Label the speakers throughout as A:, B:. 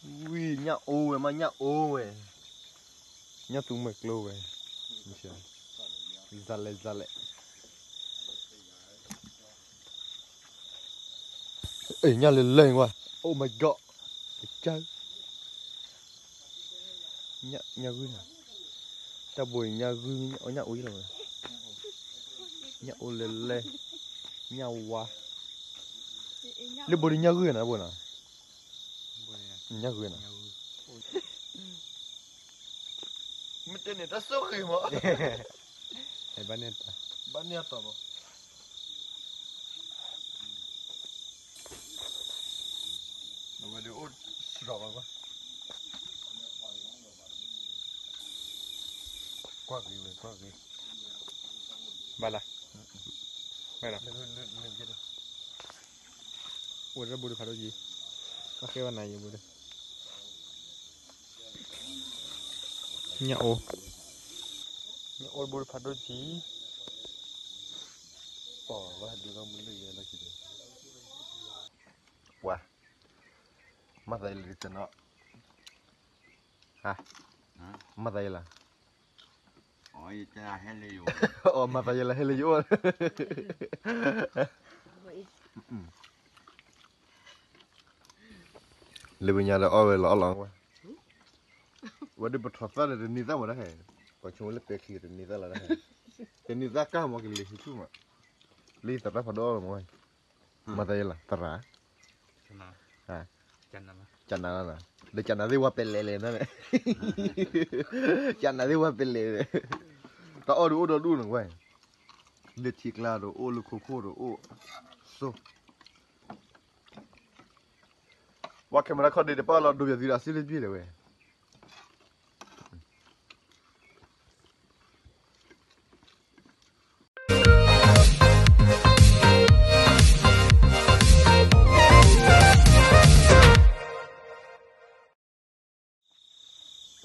A: Ui, nhá ô mà nhá ô vậy. Nhá tung mực lô vậy. Zale. Ê, nhá lên quá. Oh my god. Trời. Nhá gư nè. Ta bùi nhá gư nhá úi rồi. Nhá ô lên. Nhá quá. Lu bùi nhá gư nè bùi nè. Nhá gư nè. Mày tên này ta sốc gì mà. Hay bán neta. Bán neta mà. Nó về được ốt sọc quá. Quá gì. Bala. Mira. Udah buru karo ji. Pakai warna aja buru. Nya o buru karo ji. Oh, wah juga mulu ya lagi deh. Wah. Mata il di sana. Hah? Mata il lah.
B: Oh, itu lah heli yo.
A: Oh, mata il lah heli yo. Lebih nyala awal lah. Waduh bertrasa dari nizam mana he? Kau cuma lepas kiri nizam lah he. Dan nizam kah mau kili itu mah? Li terah pada orang mau. Mata ialah terah.
B: Cana.
A: Ha.
B: Cana
A: lah. De cana di wapelele na. Cana di wapelele. Tak ada dulu nang wei. De tiklado o lu kokoro o. So. Wa kamera kau de depan lah dua dia asli lebih le wei.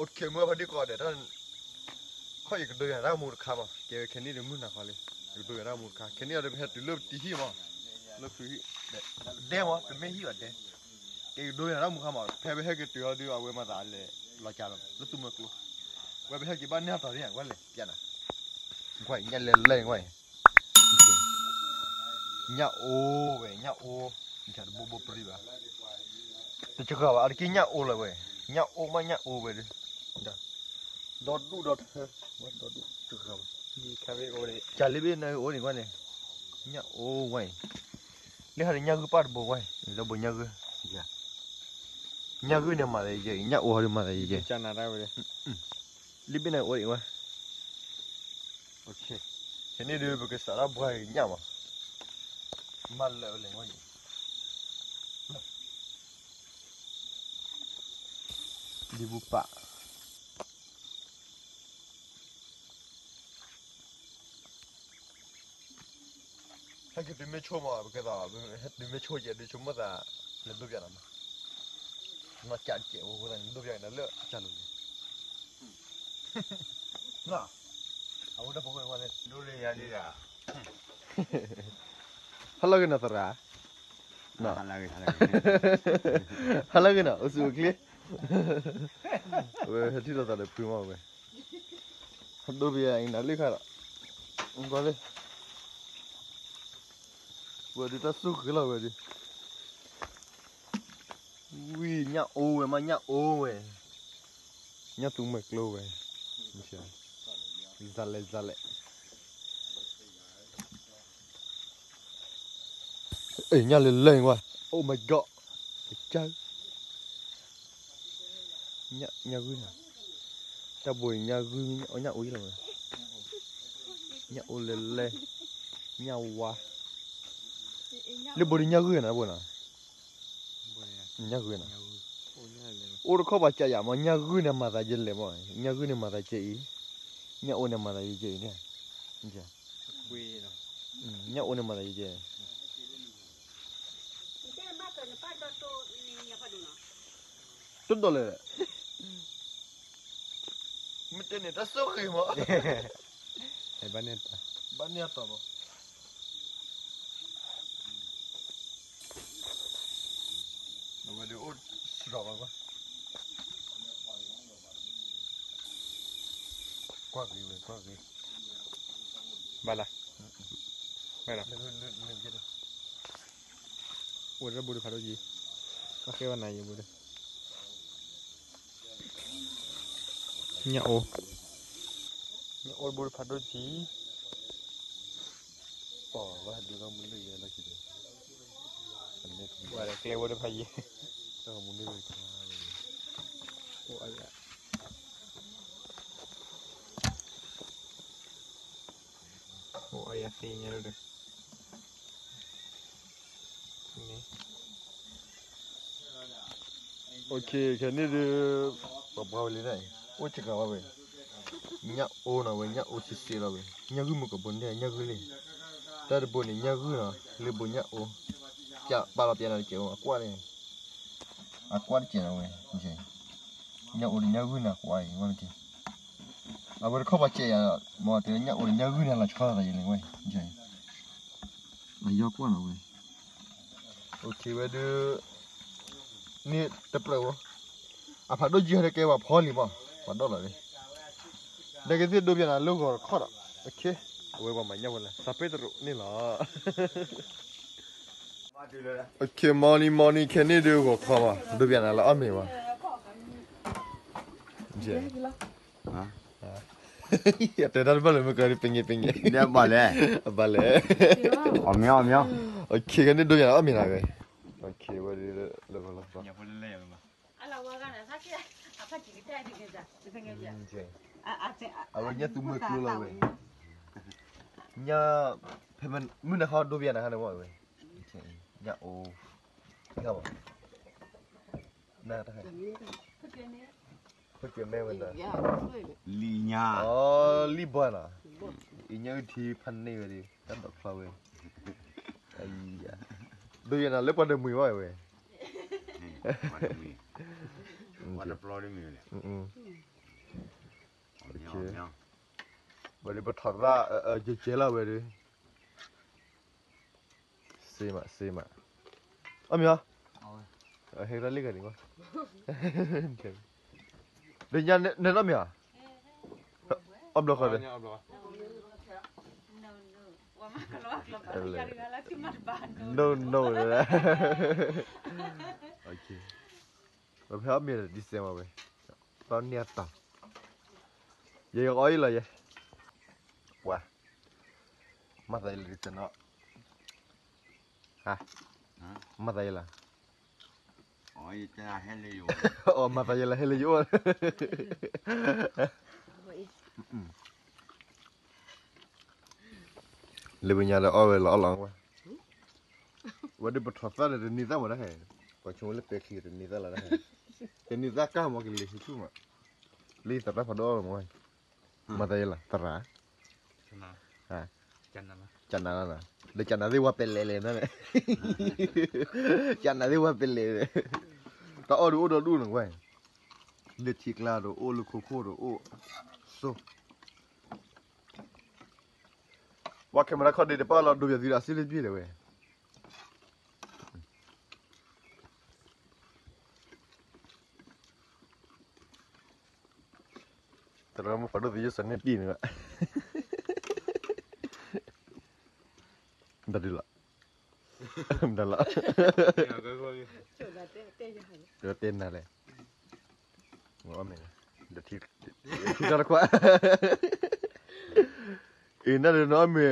A: Okay, mua phải đi coi đểท่านเขาอีกเดือนแล้วมูลค่ามาเกี่ยวแค่นี้เดี๋ยวมึงหนักเลยอีกเดือนแล้วมูลค่าแค่นี้เดี๋ยวเริ่มตีหิ้วมาเริ่มตีหิ้วเดี๋ยวเป็นไม่หิ้วเดี๋ยวอีกเดือนแล้วมูลค่ามาแพ้ไปให้กี่ตัวเดียวเอาไว้มาตายเลยเราจ่ายแล้วตุ้มกลัวไว้ไปให้กี่บ้านเนี่ยตอนนี้ว่าเลยยันอ่ะไว้ยันเลยไว้เนี่ยโอ้เว้ยเนี่ยโอ้ฉันบูปรีบ้าแต่จะเขาว่าอะไรเนี่ยโอ้เลยเว้ยเนี่ยโอ้มาเนี่ยโอ้เว้ยดอดดูดอดดูจุกเขาดีคาเฟ่โอเลยจ่าลิบินโอ้นี่ว่าเลยเนี่ยโอ้ไว้นี่หาเนี่ยคือปาดบ่ไว้เราบ่เนี่ยคือเนี่ยคือเนี่ยมาเลยเจเนี่ยโอ้หามาเลยเจจานาได้เลยลิบินโอ้นี่ว่าโอเคเห็นนี่ดูไปก็สาระบ่ให้เนี่ยมาเลยว่าdi bukaถ้าเกิดไม่ชั่วมาก็ได้ดูไม่ชั่วจะดูชั่วมาแต่เล่นดูอย่างนั้นมาจัดเกี่ยวกับนั้นดูอย่างนั้นเลยจัดเลยน่ะเอาได้พวกมันเลยดูเลยอย่างนี้อ่ะฮัลโหลกันนะสระน่ะฮัลโหลกันนะอุสุกลีเว้ยที่เราตัดเลยพิมพ์มาเว้ยดูไปอย่างนั้นเลยค่ะก็เลยวันนี้taสุกแล้วเว้ยอุ้ยเนี่ยโอ้เว้ยมาเนี่ยโอ้เว้ยเนี่ยตุ้งมึกโลเว้ยไม่ใช่zaleเอ้ยเนี่ยเลยว่ะ oh my god เจ้าเนี่ยกึ่งนะta bùiเนี่ยกึ่งเนี่ยอุ้ยเลยเนี่ยโอเลยเนี่ยว้าlu bùiเนี่ยกึ่งนะบùiนะเนี่ยกึ่งนะโอ้เขาบอกจะอย่ามาเนี่ยกึ่งเนี่ยมาได้ยินเลยมั้ยเนี่ยกึ่งเนี่ยมาได้เจอีเนี่ยโอเนี่ยมาได้เจเนี่ยจ้ะเนี่ยโอเนี่ยมาได้เจตุ้นตัวเลยไม่เต้นเนี่ยta sốc gì mà hay bán neta mà nó về được ốt sọc quá quạt gì vậy quạt gì
C: ba la ba la
A: lên chết rồi
C: ủa ra bùi phải đâu gì có cáiวันnày gì bùi đây nhậu
A: ôi bùi phải đâu gì bỏ và đưa ra muốn lấy là gì anh ấy
C: và là kêu bùi phải gì
A: cho muốn lấy về
C: ủa ya xì nha được
A: ok cái này được bảo lên này ôi chỉ cả vậy nhá ô nào vậy nhá ô chỉ xí nào vậy nhá gửi một cái bốn này nhá gửi lên ta được bốn này nhá gửi nào lên bốn nhá ô chả ba là tiền là kiểu qua này qua tiền nào vậy nhá ô nhá gửi nào qua này ngon chứ à vừa không bao giờ mà thì nhá ô nhá gửi này là cho cái gì này vậy là do qua nào vậy ok vậy được nè tập rồi à phải đôi giò này cái mà phò lì mà phải đó là đi đây cái gì đôi biển là lúc rồi khó đó ok
C: ủa bà mày nhau là sao biết được nè là
A: ok money cái này được có khó mà đôi biển là âm mà gì
B: hả
A: ya te dar bale me kari pingi
B: nè bà lẹ
A: bale
B: ở mèo
A: ok cái này đôi biển là âm nào vậy ok vậy đi là
B: nhà phụ lên mà
D: ala wagana sakia apati kitadi keza ipengeja
A: à vậy nhá tụi mình cứ là vậy nhá phải mình là họ đôi biển là hai đứa vậy nhá ô cái nào nè ta hay Phật mẹ mình đó.
B: lì nhà
A: Li bò à? Ý nhớ thì phần này vậy, cắt độc phao vậy. Ai da. Đôi là lấy bò đầm mùi vậy vậy.
B: What a bloody meal.
A: Ok. Vậy thì bắt thằng ra chế là vậy đi. Xem mà. Âm nhá. Hay ra lấy cái gì mà. Đây nha nên âm nhá. Âm được rồi. No. Ok. Và phải âm nhá đi xem mà vậy. Tao nhát tao. Vậy gọi là vậy. Wow. Mắt đây là đi chân nó. Hả? Mắt đây là.
B: Ôi cha hết liu.
A: Mắt đây là hết liu. Lấy bên nhà là lọ lỏng quá. Vậy đi bắt thoát ra là đi ra mà đấy. Còn chúng lấy bẹt thì đi ra là đấy. Thì đi ra cả một cái lì xíu mà. Lì tập ra phải đó rồi. Mà đây là tập ra. À. Chăn nào nè. Để chăn nào đi qua pelle lên đó này. Chăn nào đi qua pelle này. Ta ở đâu nữa vậy. Để chiếc lá đồ ô lô khô đồ ô. So. Wa camera khode de pa la do via así les bien we. Terus pada video sana di ni. Dah dulu. Dah lah. Dah ten dah le. Ngom ni. Dah thi. Thi dah kuat. Ina de no me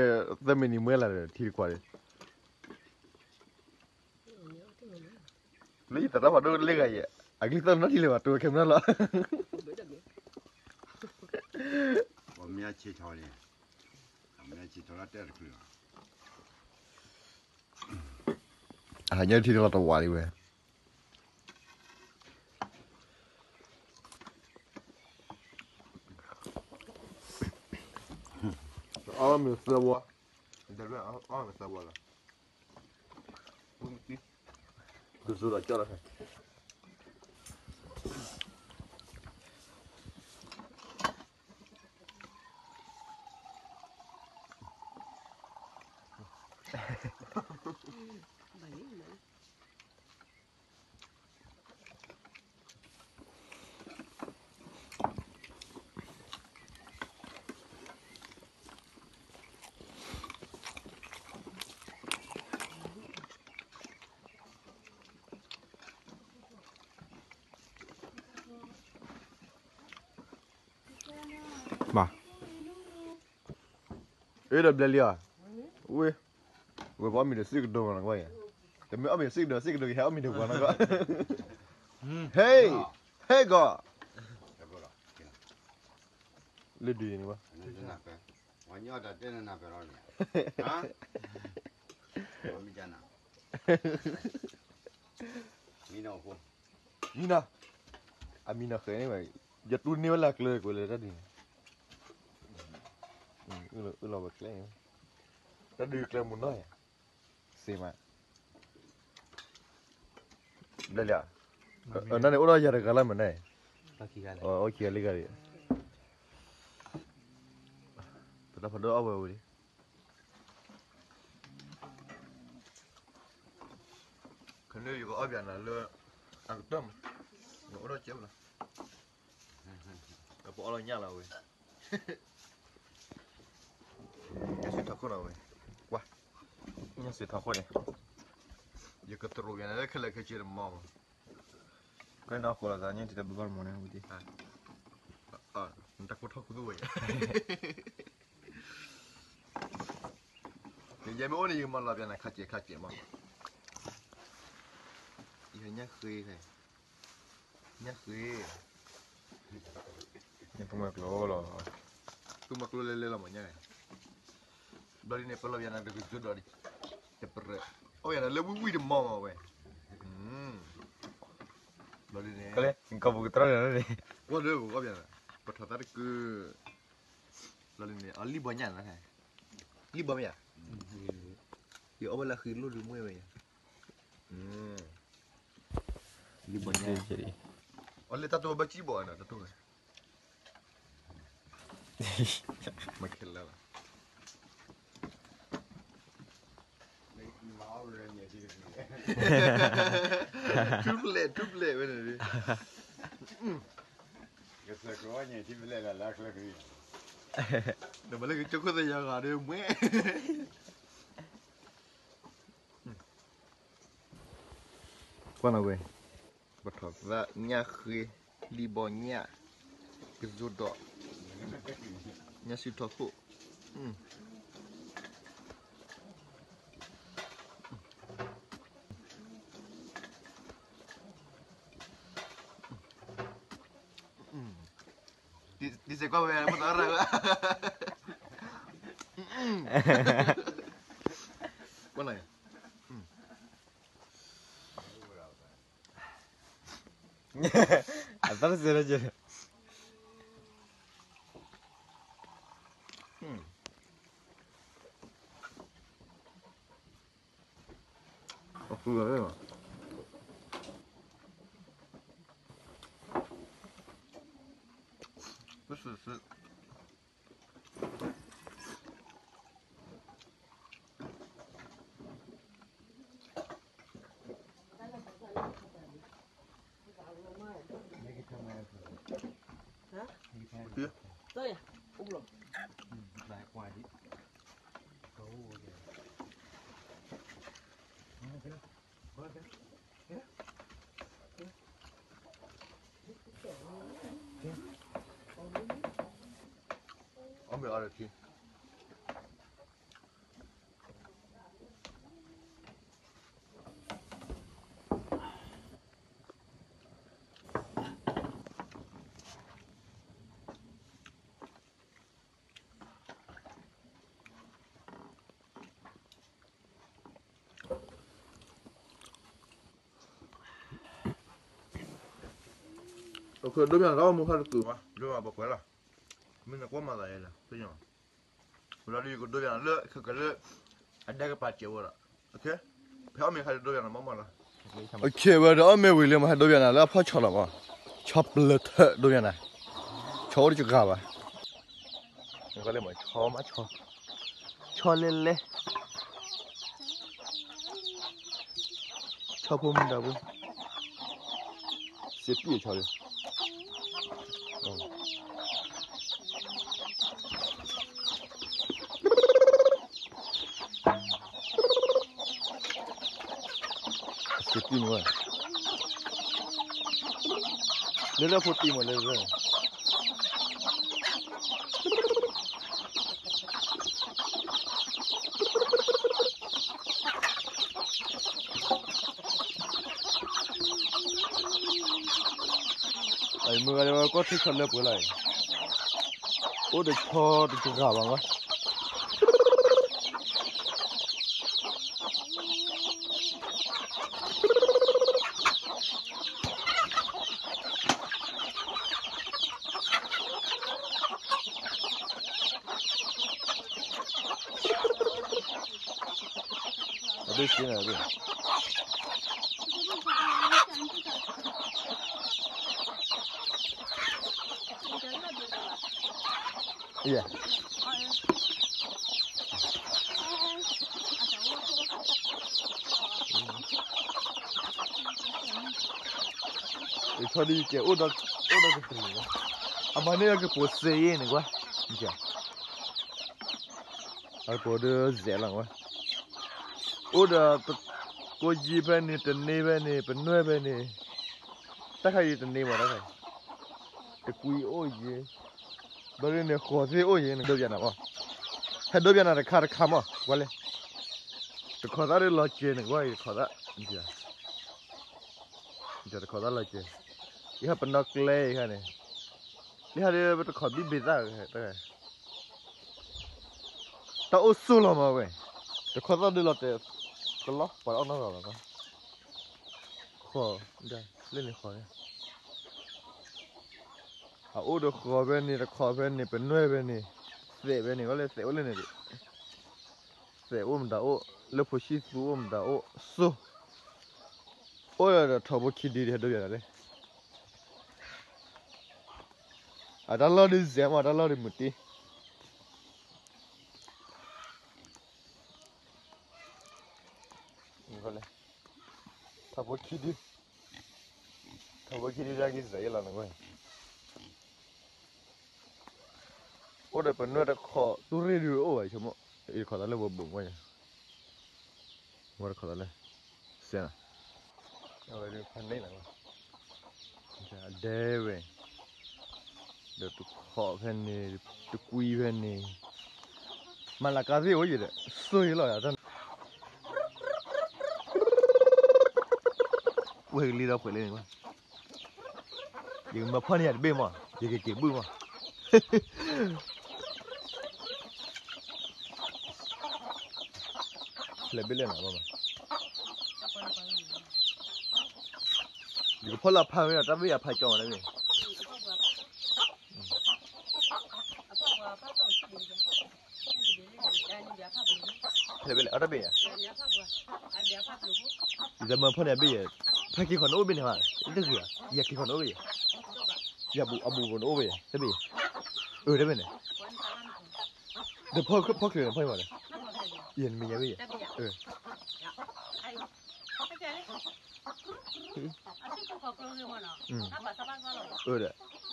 A: también ni muela de thi kuat. Lấy tao vào đâu lấy cái gì? Anh lấy tao nó đi lấy vào camera là.
B: Mẹ chỉ cho đi. Mẹ chỉ cho là đẹp rồi.
A: À nhớ thì là tao qua đi về. Mình sơ qua. Để rồi mình sơ qua là. Cứ rồi cho ra.
C: Bah.
A: Udah beli ya. Weh. Weh kau ambil sih kedua orang kau ya. Tapi ambil sih kedua ya ambil dua orang kau. Hey, hey kau. Lebih ini wah.
B: Wanyo ada tena na peroni. Ha? Mami jana. Mina ko.
A: Mina. Amina kau ni wah. Jatuh ni wala kelak kau le tadi. Ulah berkelak. Tadi kelak mana ya? Sema. Beli ya. Nanti ulah jadi kalah mana? Oh, okey kali. Pada apa boleh? Kena juga abian lah le angkam. Nggak ada cewek lah. Apa orang nyala weh. Nasi takut lah weh. Wah, nasi takut ni. Dia keteruan ada kalau kecil mau.
C: Kena aku lah tanya tidak berbar mana budi.
A: Takut tu weh. Jadi mana yang malah biar nak kacik mah. Ianya khui kai. Ianya khui.
C: Ni pun kalau
A: Tu maklu lele lah mana. Dari ni kalau biar nak deket dari cepere. Oh ya, lebih wui de mau weh. Dari ni.
C: kali engkau buku terang ni.
A: Wah deh, kau biar. Pertama ke. Dari ni, ali banyak lah. Ali banyak. Ya Allah lah khilo di muai ya. Li banyak
C: Jadi.
A: oleh tatu baci bo ana tatu. Makin lah.
B: Mau le ni di.
A: Tuble benar ni.
B: Kesa ko ni di bele la la kla kri.
A: Dah balik cukup saja ada muai. Kau nak gue? Betul. Nya khui libonya kezodo. Nya si tofu. Dice kau yang betul orang. Mana ya?
C: Atas saja.
A: Aku dah lewat. Betul.
D: Tôi à? Cũng rồi.
A: Ambil ada sih. Okey, dua yang kau mau hari tu mah, dua apa kau lah. Mana kau malah ya lah, punya. Udah di dua yang le, kalau ada ke pakai orang, okey? Kau mau hari dua yang mana lah? Okey, berada ame William hari dua yang le, apa cakap mah? Chocolate dua yang lah. Cakap juga apa? Kau le mah, cakap mah cakap. Cakap le. Cakap pun dah pun. Siapa cakap? Siapa ni wah? Lera putih mana lera? mưa rồi có thích con lớp bữa này ô được cho được gà bằng quá ở đây xin là gì iya cho đi cái ô đó cái gì nữa à mà này cái bột sấy này quá dạ à bột dễ lắm quá ô đó cô gì bên này tên này bên nuôi bên này tất cả gì tên này mà đó này cái cùi ô gì bây giờ này khó thế ô gì này đâu vậy nào hay đâu vậy nào cái khá mà quá lên cái khó đó là chơi này quá khó đó dạ giờ khó đó là chơi cái hộp nó clay cái này cái này bắt khó bị bị ra cái tao ô sưu lắm mà vậy cái khó đó đi là cái lót phải ông nó rồi khó đây lên này khó à ô được khó bên này là khó bên này bên nuôi bên này dễ bên này có lên dễ lên này dễ ôm đã ô lớp phô xí phú ôm đã ô su ô là thầu bút khí đi đâu vậy đấy à đã lo đi dễ mà đã lo đi một tí có lên thầu bút khí đi ra cái dễ là nó vậy ô đây bên nuôi đã khó tôi ready rồi vậy chứ mà cái khó đó là vô bụng vậy mà khó đó là xem nào rồi đi phần này nào đây vậy được tụ khó phần này tụ quý phần này mà là cái gì vậy đấy xui rồi à thân ui đi đâu phải lên mà nhưng mà phần này bên mà cái bự mà lại biết lên nào mà 이거 폴라 파면 따비야 파죠 나비 레벨 어디야 이제 뭐 폰에 비에 파기 건 오비네 마 이거 그야 이야기 건 오비 야 아부 건 오비 따비 레벨네 너 퍼 그래 퍼 말해 yen mình nhớ đấy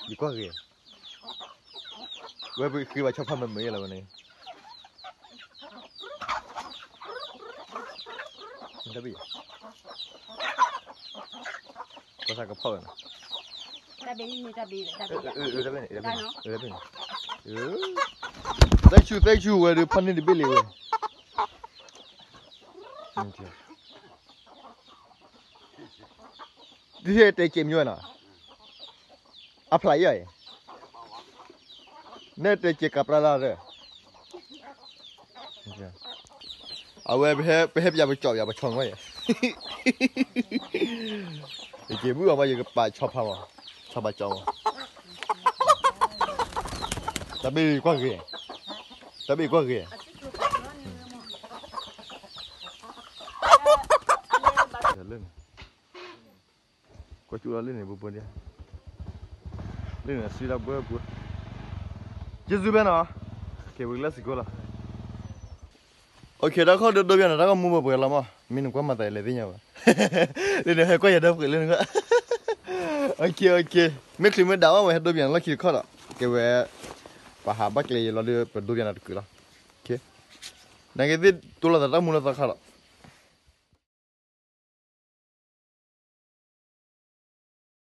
A: gì quá kìa với khi mà cho phân mình mới là này đã bị có sao có phở này đã bị thank you về được phân đi biết liền đi hết tay kiếm như nào apply vậy nè tay check up ra rồi à về bây giờ bị chọi giờ bị chọn vậy thì chỉ bữa mà giờ cái bài chọc hả chọc bài chọn ta bị quá ghê lên có chú lên này buồn đi lên là suy ra bữa chết rồi bên nào kêu bữa lát xíu là ok đã có được đôi bên là đã có mua bữa lắm à mình cũng mà tại lấy với nhau lên này hay có gì đâu phải lên nữa ok mấy khi mới đào mà đôi bên là khi có đó kêu về và hạ bắt lấy là đưa đôi bên là được rồi ok này cái gì tôi là đã mua là ta khá là